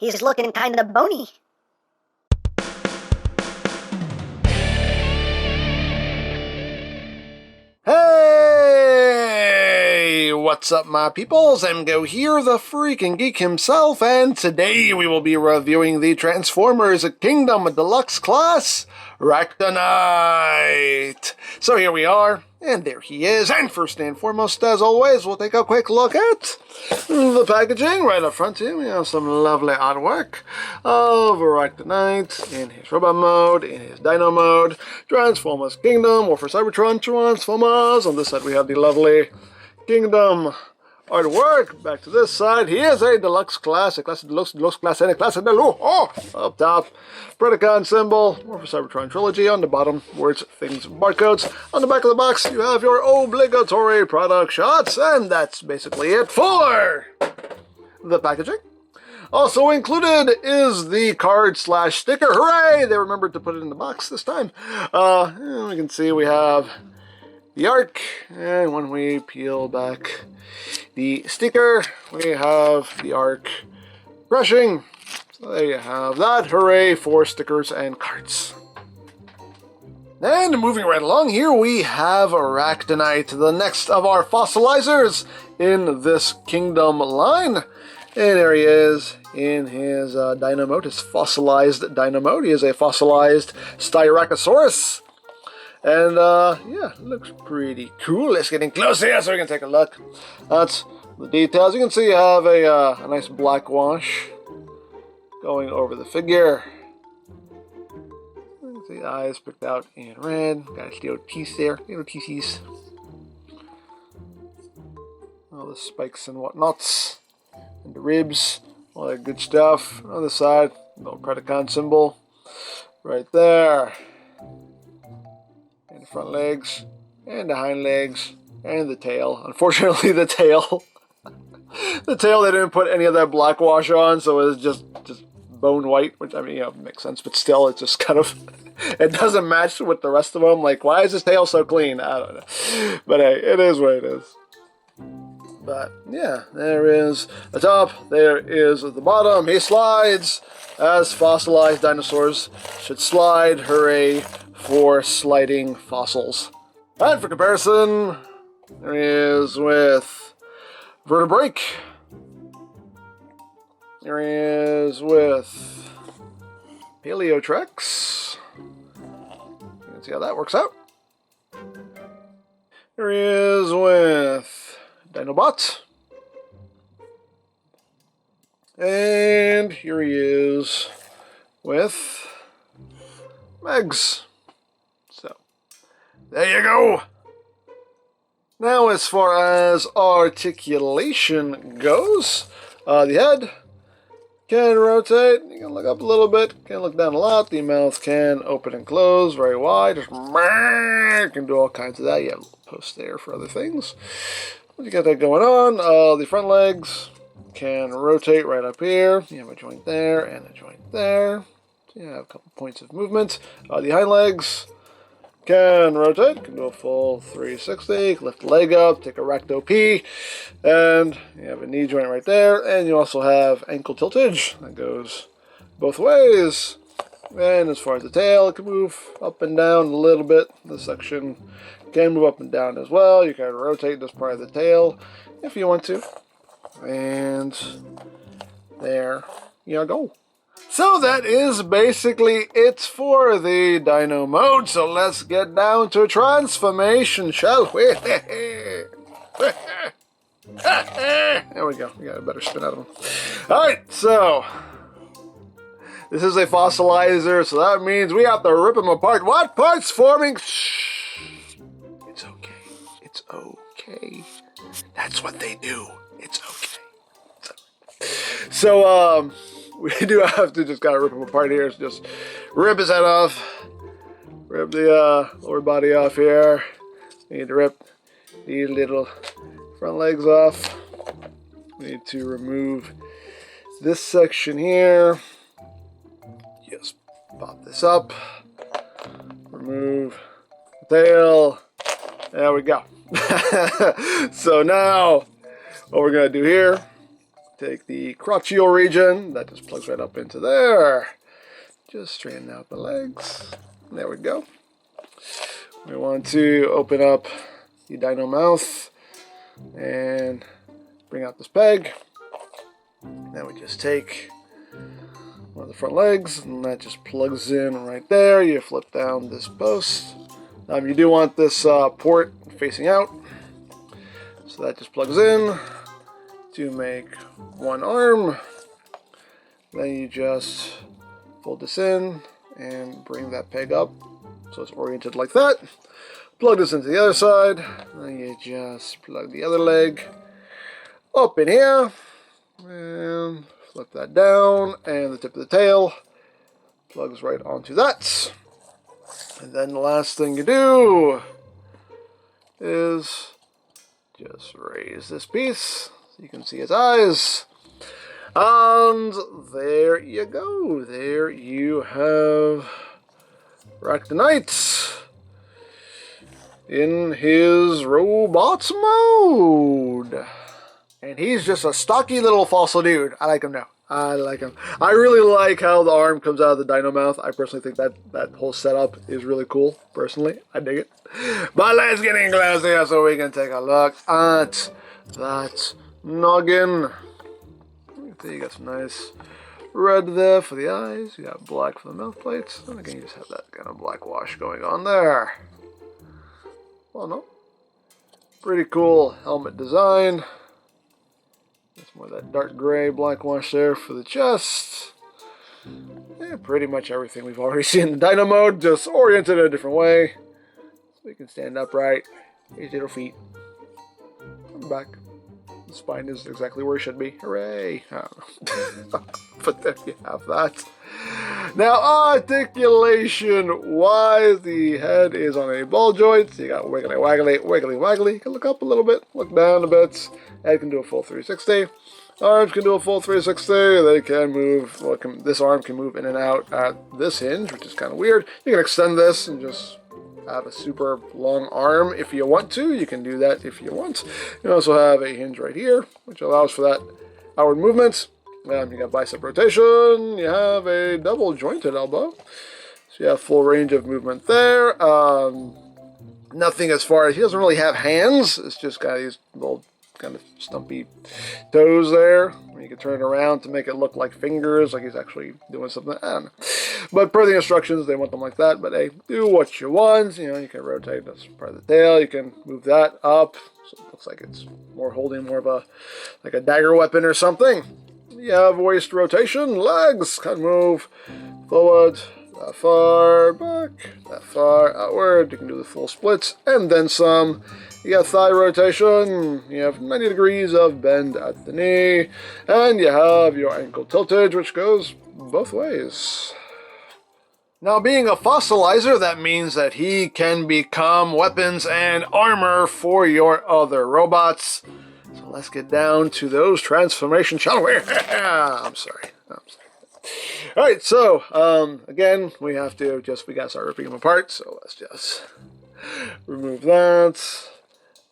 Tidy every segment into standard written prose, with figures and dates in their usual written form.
He's looking kind of bony. Hey! What's up, my peoples? EmGo here, the freaking geek himself, and today we will be reviewing the Transformers Kingdom Deluxe class, RACTONITE. So here we are, and there he is, and first and foremost, as always, we'll take a quick look at the packaging. Right up front here, we have some lovely artwork of RACTONITE in his robot mode, in his dino mode, Transformers Kingdom, or for Cybertron Transformers. On this side we have the lovely Kingdom artwork. Back to this side, he is a deluxe class, a classic deluxe, deluxe class, and a classic deluxe. Oh, up top, Predacon symbol, or for Cybertron Trilogy. On the bottom, words, things, barcodes. On the back of the box, you have your obligatory product shots, and that's basically it for the packaging. Also included is the card / sticker. Hooray! They remembered to put it in the box this time. We can see we have the arc, and when we peel back the sticker, we have the arc brushing. So there you have that. Hooray for stickers and cards. And moving right along, here we have RACTONITE, the next of our fossilizers in this Kingdom line. And there he is in his dino mode, his fossilized dino mode. He is a fossilized Styracosaurus. And, yeah, looks pretty cool. Let's get in close here so we can take a look. That's the details. You can see you have a nice black wash going over the figure. You can see the eyes picked out in red. Got his little teeth there, little teethies. All the spikes and whatnots. And the ribs, all that good stuff. On the side, little Predacon symbol right there. And the front legs, and the hind legs, and the tail. Unfortunately, the tail. The tail, they didn't put any of that black wash on, so it's just bone white, which, I mean, you know, makes sense, but still, it's just kind of, it doesn't match with the rest of them. Like, why is his tail so clean? I don't know. But hey, it is what it is. But, yeah, there is the top, there is the bottom. He slides as fossilized dinosaurs should slide. Hooray for sliding fossils. And for comparison, there he is with Vertebrake. There he is with Paleotrex. You can see how that works out. There he is with Dinobot. And here he is with Megs. So, there you go. Now, as far as articulation goes, the head can rotate. You can look up a little bit, can look down a lot. The mouth can open and close very wide. Just can do all kinds of that. You have a little post there for other things. You got that going on. The front legs can rotate right up here. You have a joint there and a joint there. So you have a couple points of movement. The hind legs can rotate, can do a full 360, lift the leg up, take a racto P, and you have a knee joint right there, and you also have ankle tiltage that goes both ways. And as far as the tail, it can move up and down a little bit. This section can move up and down as well. You can rotate this part of the tail if you want to. And there you go. So that is basically it for the dino mode. So let's get down to transformation, shall we? There we go. We got a better spin out of him. Alright, so this is a fossilizer, so that means we have to rip him apart. What parts forming? Shh. It's okay. It's okay. That's what they do. It's okay. So we do have to just kind of rip him apart here. So just rip his head off. Rip the lower body off here. We need to rip these little front legs off. We need to remove this section here. Just pop this up. Remove the tail. There we go. So now, what we're going to do here, take the crotchal region. That just plugs right up into there. Just straighten out the legs. There we go. We want to open up the dino mouth and bring out this peg. Then we just take one of the front legs, and that just plugs in right there. You flip down this post. You do want this port facing out, so that just plugs in to make one arm. Then you just fold this in and bring that peg up so it's oriented like that. Plug this into the other side. Then you just plug the other leg up in here and flip that down, and the tip of the tail plugs right onto that. And then the last thing you do is just raise this piece so you can see his eyes. And there you go. There you have RACTONITE in his robots mode. And he's just a stocky little fossil dude. I like him now. I like him. I really like how the arm comes out of the dino mouth. I personally think that whole setup is really cool. Personally, I dig it. But let's get in close here so we can take a look at that noggin. You got some nice red there for the eyes. You got black for the mouth plates. And again, you just have that kind of black wash going on there. Well, no. Pretty cool helmet design. It's more that dark gray black wash there for the chest. Yeah, pretty much everything we've already seen in the Dino mode, just oriented in a different way. So we can stand upright. Here's your feet. I'm back. The spine is exactly where it should be. Hooray! But there you have that. Now, articulation-wise, the head is on a ball joint. So you got wiggly, waggly, wiggly, waggly. You can look up a little bit, look down a bit. Head can do a full 360. Arms can do a full 360. They can move. Well, this arm can move in and out at this hinge, which is kind of weird. You can extend this and just have a super long arm if you want to. You can do that if you want. You also have a hinge right here, which allows for that outward movement. You got bicep rotation. You have a double jointed elbow, so you have full range of movement there. Nothing as far as he doesn't really have hands. It's just got these little kind of stumpy toes there. You can turn it around to make it look like fingers, like he's actually doing something. I don't know. But per the instructions, they want them like that. But hey, do what you want. You know, you can rotate this part of the tail. You can move that up, so it looks like it's more holding more of a like a dagger weapon or something. You have waist rotation, legs can move forward, that far, back, that far, outward. You can do the full splits and then some. You got thigh rotation, you have 90 degrees of bend at the knee, and you have your ankle tiltage, which goes both ways. Now, being a fossilizer, that means that he can become weapons and armor for your other robots. So let's get down to those transformations, shall we? I'm sorry. Alright, so, again, we gotta start ripping them apart, so let's just remove that.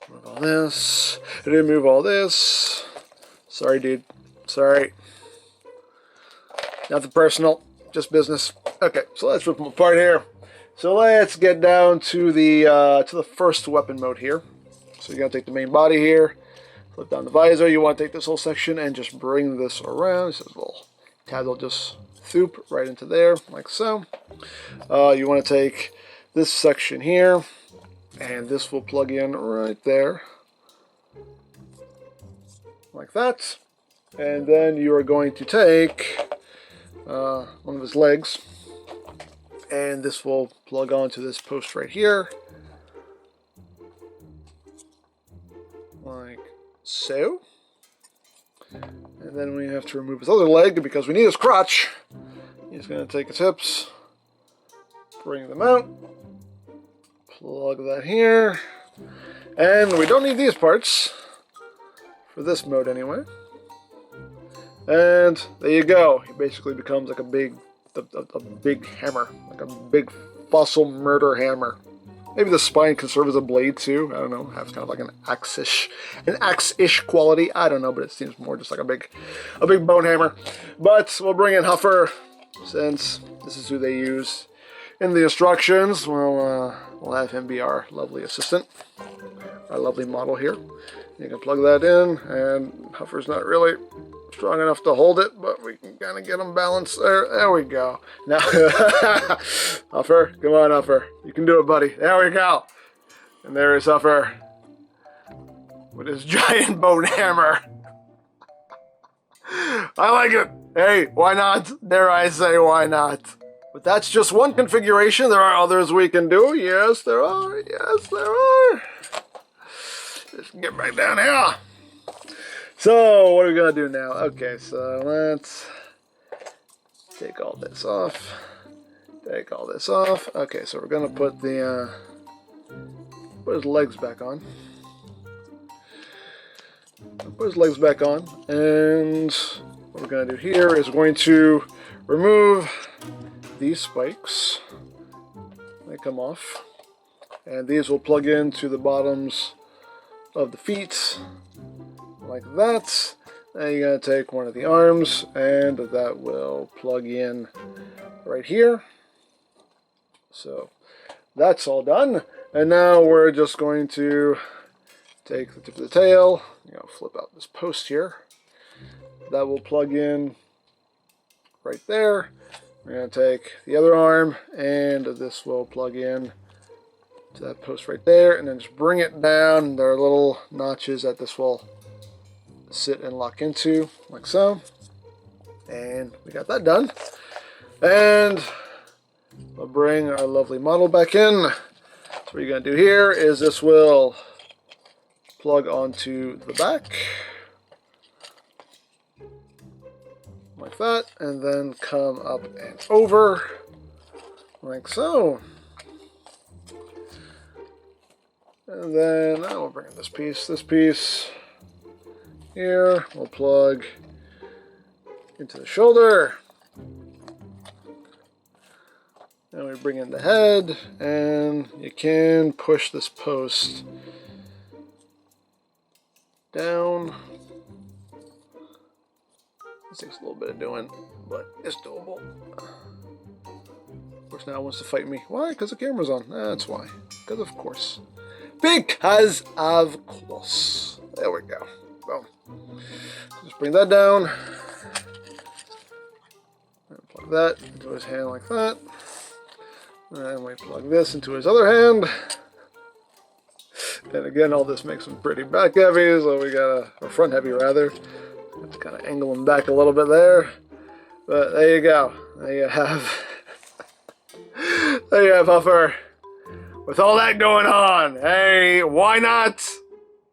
Remove all this. Remove all this. Sorry, dude. Sorry. Nothing personal. Just business. Okay, so let's rip them apart here. So let's get down to the first weapon mode here. So you're gonna take the main body here. Flip down the visor. You want to take this whole section and just bring this around. This little tab will just thoop right into there, like so. You want to take this section here. And this will plug in right there, like that. And then you are going to take one of his legs, and this will plug onto this post right here, like so. And then we have to remove his other leg because we need his crotch. He's going to take his hips, bring them out. Plug that here, and we don't need these parts for this mode anyway. And there you go. He basically becomes like a big hammer, like a big fossil murder hammer. Maybe the spine can serve as a blade too. I don't know. Has kind of like an axe-ish quality. I don't know, but it seems more just like a big bone hammer. But we'll bring in Huffer, since this is who they use in the instructions. We'll have him be our lovely assistant, our lovely model here. You can plug that in, and Huffer's not really strong enough to hold it, but we can kind of get him balanced there. There we go. Now, Huffer, come on, Huffer. You can do it, buddy. There we go. And there is Huffer with his giant bone hammer. I like it. Hey, why not? Dare I say, why not? But that's just one configuration. There are others we can do. Yes, there are. Yes, there are. Just get back down here. So, what are we going to do now? Okay, so let's take all this off. Take all this off. Okay, so we're going to put the put his legs back on. Put his legs back on. And what we're going to do here is we're going to remove these spikes. They come off. And these will plug into the bottoms of the feet. Like that. Then you're going to take one of the arms, and that will plug in right here. So that's all done. And now we're just going to take the tip of the tail, flip out this post here. That will plug in right there. We're going to take the other arm, and this will plug in to that post right there, and then just bring it down. There are little notches that this will sit and lock into, like so. And we got that done. And we'll bring our lovely model back in. So what you're going to do here is this will plug onto the back, like that, and then come up and over, like so. And then we'll bring in this piece here, we'll plug into the shoulder, and we bring in the head, and you can push this post down. This takes a little bit of doing, but it's doable. Of course, now it wants to fight me. Why? Because the camera's on. That's why. Because of course. Because of course. There we go. Boom. Just bring that down. And plug that into his hand like that. And we plug this into his other hand. And again, all this makes him pretty back heavy, so we got or front heavy rather. Have to kind of angle him back a little bit there. But there you go. There you have. There you have Huffer. With all that going on, hey, why not?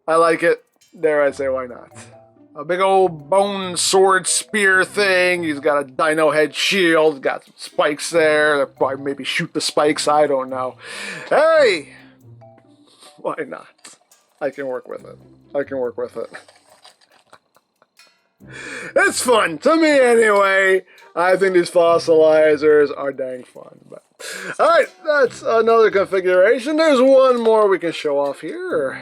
I like it. Dare I say, why not? A big old bone sword spear thing. He's got a dino head shield. Got some spikes there. They'll probably maybe shoot the spikes. I don't know. Hey! Why not? I can work with it. I can work with it. It's fun. To me, anyway. I think these fossilizers are dang fun. But alright, that's another configuration. There's one more we can show off here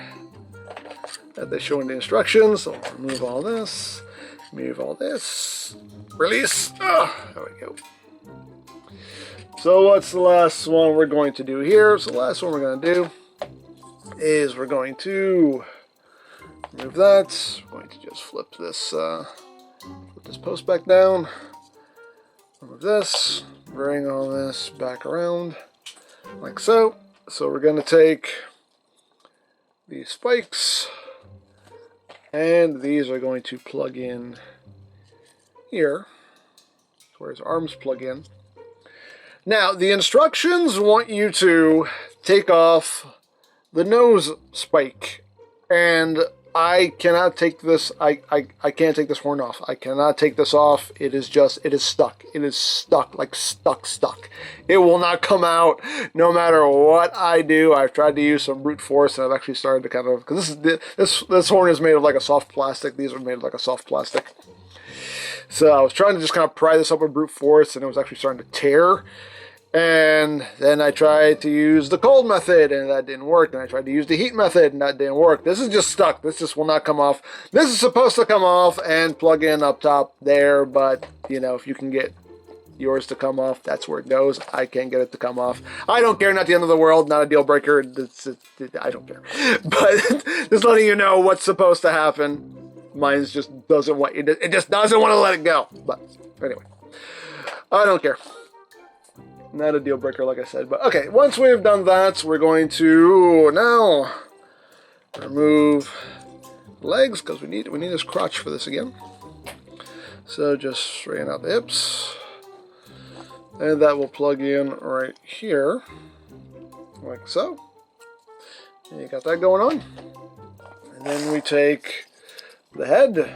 that they show in the instructions. So I'll remove all this. Move all this. Release. Oh, there we go. So what's the last one we're going to do here? So the last one we're going to do is we're going to remove that. We're going to just flip this post back down. Remove this. Bring all this back around like so. So we're going to take these spikes, and these are going to plug in here, where his arms plug in. Now, the instructions want you to take off the nose spike, and I cannot take this, I can't take this horn off. I cannot take this off. It is stuck. It is stuck, like stuck. It will not come out no matter what I do. I've tried to use some brute force, and I've actually started to kind of, because this horn is made of like a soft plastic. These are made of like a soft plastic. So I was trying to just kind of pry this up with brute force, and it was actually starting to tear. And then I tried to use the cold method, and that didn't work. And I tried to use the heat method, and that didn't work. This is just stuck. This just will not come off. This is supposed to come off and plug in up top there, but, you know, if you can get yours to come off, that's where it goes. I can't get it to come off. I don't care. Not the end of the world. Not a deal breaker. I don't care. But just letting you know what's supposed to happen. Mine just doesn't want it. Just doesn't want to let it go. But anyway, I don't care. Not a deal breaker, like I said. But okay, once we've done that, we're going to now remove legs, because we need his crotch for this again. So just straighten out the hips, and that will plug in right here, like so. And you got that going on. And then we take the head,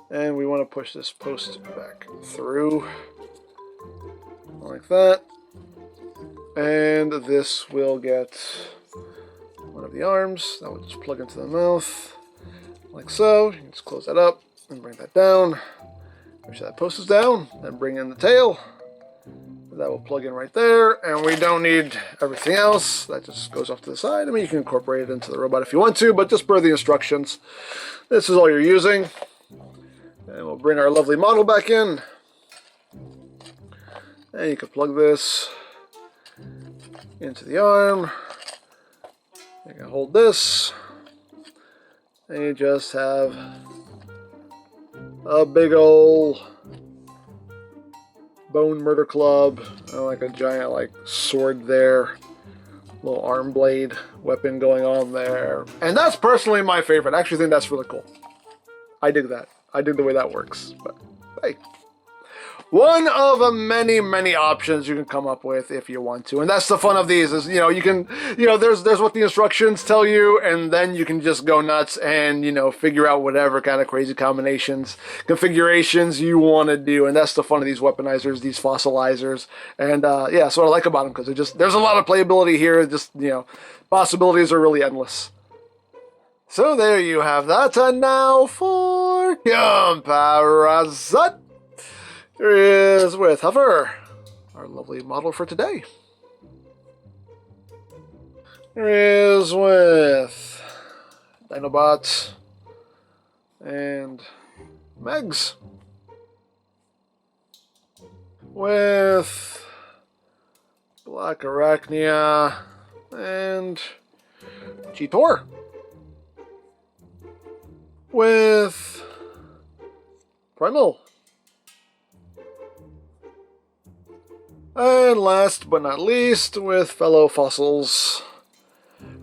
and we want to push this post back through. Like that, and this will get one of the arms. That will just plug into the mouth, like so. You can just close that up and bring that down. Make sure that post is down, then bring in the tail. That will plug in right there, and we don't need everything else. That just goes off to the side. I mean, you can incorporate it into the robot if you want to, but just per the instructions. This is all you're using. And we'll bring our lovely model back in. And you can plug this into the arm. You can hold this. And you just have a big old bone murder club. Like a giant sword there. Little arm blade weapon going on there. And that's personally my favorite. I actually think that's really cool. I dig that. I dig the way that works. But hey. One of many, many options you can come up with if you want to. And that's the fun of these is, you know, you can, you know, there's what the instructions tell you, and then you can just go nuts and, you know, figure out whatever kind of crazy combinations, configurations you want to do. And that's the fun of these weaponizers, these fossilizers. And, yeah, that's what I like about them, because there's a lot of playability here. Just, you know, possibilities are really endless. So there you have that. And now for Parasite. Here is with Hover, our lovely model for today. Here is with Dinobots and Megs. With Black Arachnia and Cheetor. With Primal. And last but not least, with fellow fossils,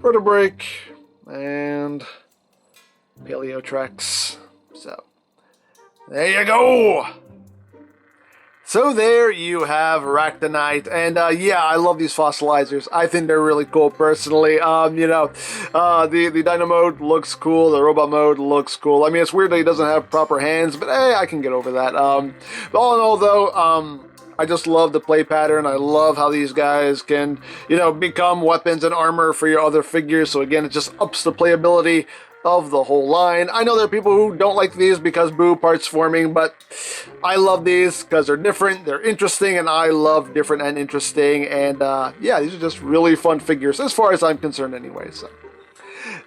Vertebrake and Paleotrex. So, there you go! So there you have RACTONITE, and yeah, I love these fossilizers. I think they're really cool personally. You know, the Dino mode looks cool, the robot mode looks cool. I mean, it's weird that he doesn't have proper hands, but hey, I can get over that. But all in all though, I just love the play pattern. I love how these guys can, you know, become weapons and armor for your other figures. So again, it just ups the playability of the whole line. I know there are people who don't like these because boo, parts forming, but I love these because they're different, they're interesting, and I love different and interesting. And yeah, these are just really fun figures as far as I'm concerned anyway. So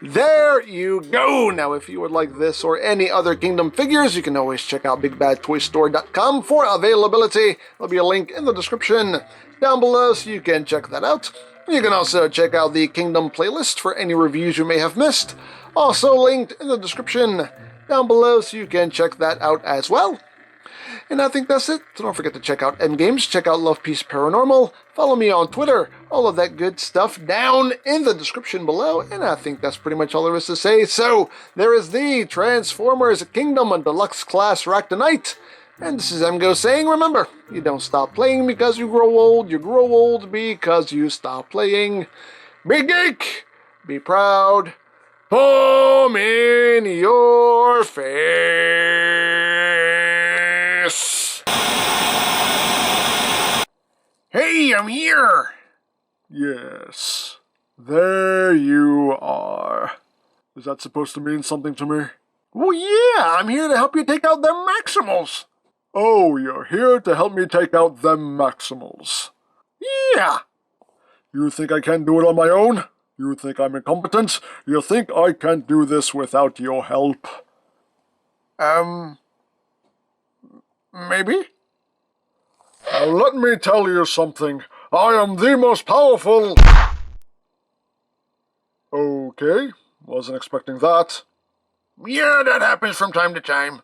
there you go. Now, if you would like this or any other Kingdom figures, you can always check out BigBadToyStore.com for availability. There'll be a link in the description down below, so you can check that out. You can also check out the Kingdom playlist for any reviews you may have missed. Also linked in the description down below, so you can check that out as well. And I think that's it. So don't forget to check out EmGo's, check out Love Peace Paranormal, follow me on Twitter, all of that good stuff down in the description below. And I think that's pretty much all there is to say. So there is the Transformers Kingdom and Deluxe Class RACTONITE. And this is EmGo saying, remember, you don't stop playing because you grow old because you stop playing. Be geek, be proud, palm in your face. Hey, I'm here. Yes, there you are. Is that supposed to mean something to me? Well, yeah, I'm here to help you take out them Maximals. Oh, you're here to help me take out them Maximals. Yeah. You think I can't do it on my own? You think I'm incompetent? You think I can't do this without your help? Maybe? Now let me tell you something. I am the most powerful... Okay, wasn't expecting that. Yeah, that happens from time to time.